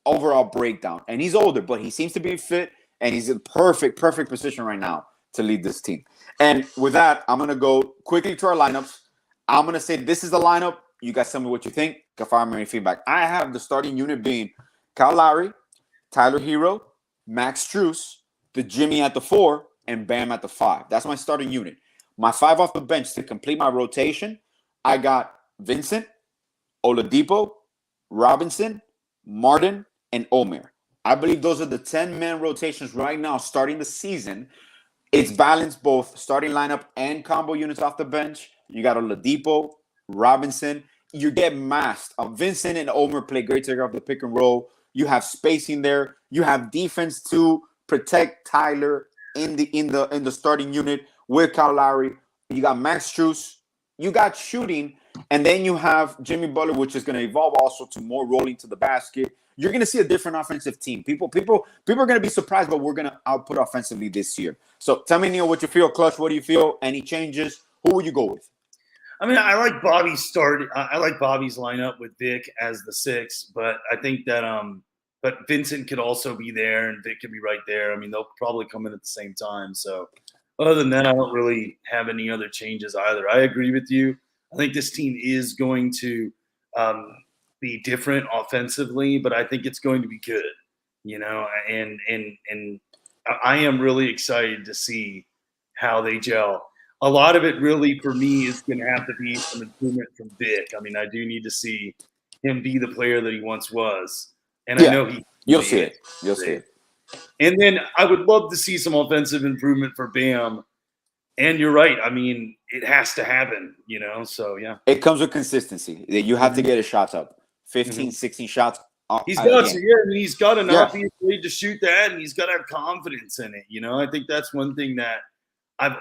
Overall breakdown. And he's older, but he seems to be fit, and he's in perfect position right now to lead this team. And with that, I'm going to go quickly to our lineups. I'm going to say this is the lineup. You guys tell me what you think. Can fire me any feedback. I have the starting unit being Kyle Lowry, Tyler Hero, Max Strus, the Jimmy at the 4, and Bam at the 5. That's my starting unit. My 5 off the bench to complete my rotation, I got Vincent, Oladipo, Robinson, Martin, and Omer. I believe those are the 10-man rotations right now starting the season. It's balanced both starting lineup and combo units off the bench. You got Oladipo, Robinson. You get masked. Vincent and Omer play great together off the pick and roll. You have spacing there. You have defense to protect Tyler in the starting unit with Kyle Lowry. You got Max Strus. You got shooting, and then you have Jimmy Butler, which is going to evolve also to more rolling to the basket. You're going to see a different offensive team. People are going to be surprised, but we're going to output offensively this year. So tell me, Neil, what you feel. Clutch, what do you feel? Any changes? Who would you go with? I mean, I like Bobby's start. I like Bobby's lineup with Vic as the 6, but I think that but Vincent could also be there and Vic could be right there. I mean, they'll probably come in at the same time. So other than that, I don't really have any other changes either. I agree with you. I think this team is going to be different offensively, but I think it's going to be good, and I am really excited to see how they gel. A lot of it really for me is going to have to be some improvement from Vic. I mean, I do need to see him be the player that he once was. And I know you'll see it. You'll see it. And then I would love to see some offensive improvement for Bam. And you're right. I mean, it has to happen, so yeah. It comes with consistency. You have to get his shots up. 15, 16 shots. He's got to, he's got to not be afraid to shoot that, and he's got to have confidence in it. I think that's one thing that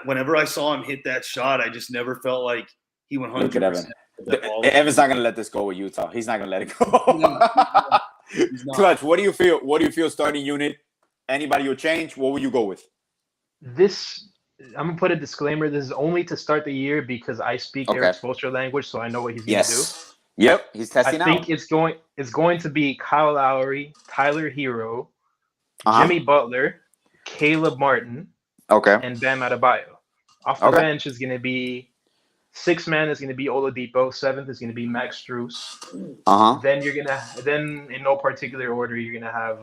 whenever I saw him hit that shot, I just never felt like he 100%. Look at Evan. Evan's not gonna let this go with Utah. He's not gonna let it go. He's not. Clutch, what do you feel? What do you feel starting unit? Anybody you'll change? What would you go with? This, I'm gonna put a disclaimer. This is only to start the year because I speak Okay. Eric Spoelstra language, so I know what he's gonna Yes. Yep. He's do. I testing think out. it's going to be Kyle Lowry, Tyler Hero, Uh-huh. Jimmy Butler, Caleb Martin, Okay. and Bam Adebayo. Off the Okay. bench is gonna be 6-man is gonna be Oladipo. 7th is gonna be Max Strus. Uh-huh. Then in no particular order you're gonna have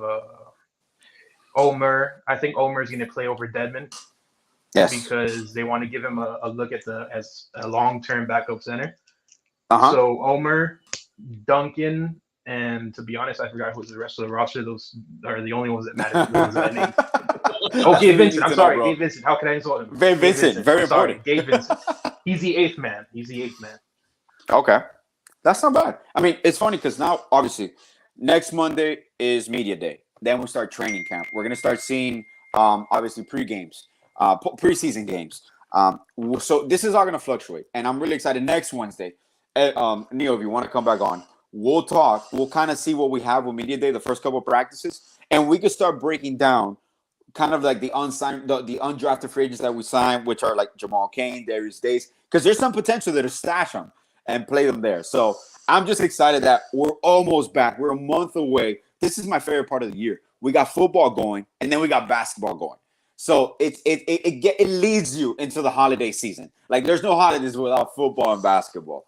Omer. I think Omer is gonna play over Dedmon. Yes. Because they want to give him a look at as a long-term backup center. Uh-huh. So Omer, Duncan, and to be honest, I forgot who's the rest of the roster. Those are the only ones that matter. What was that name? Oh, Gabe Vincent. I'm sorry, Gabe Vincent. How can I insult him? Gabe Vincent. Very important. Gabe Vincent. He's the 8th man. Okay. That's not bad. I mean, it's funny because now, obviously, next Monday is media day. Then we start training camp. We're gonna start seeing, obviously, preseason games. So this is all gonna fluctuate, and I'm really excited. Next Wednesday, Neil, if you want to come back on, we'll talk. We'll kind of see what we have with media day, the first couple of practices, and we can start breaking down kind of like the unsigned, the undrafted free agents that we signed, which are like Jamal Cain, Darius Days, because there's some potential there to stash them and play them there. So I'm just excited that we're almost back. We're a month away. This is my favorite part of the year. We got football going, and then we got basketball going. So it leads you into the holiday season. Like there's no holidays without football and basketball.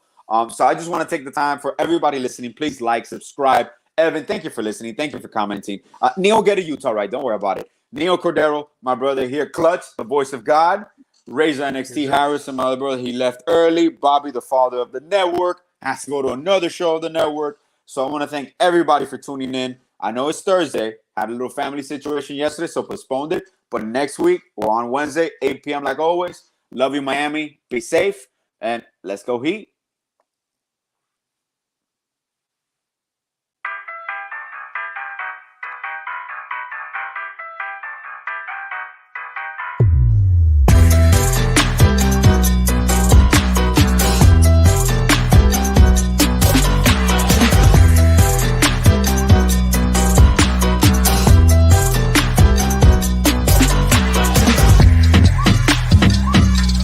So I just want to take the time for everybody listening. Please like, subscribe. Evan, thank you for listening. Thank you for commenting. Neil, get a Utah right. Don't worry about it. Neil Cordero, my brother here. Clutch, the voice of God. Razor NXT Harrison, my other brother. He left early. Bobby, the father of the network, has to go to another show of the network. So I want to thank everybody for tuning in. I know it's Thursday. Had a little family situation yesterday, so postponed it. But next week, we're on Wednesday, 8 p.m. like always. Love you, Miami. Be safe, and let's go Heat.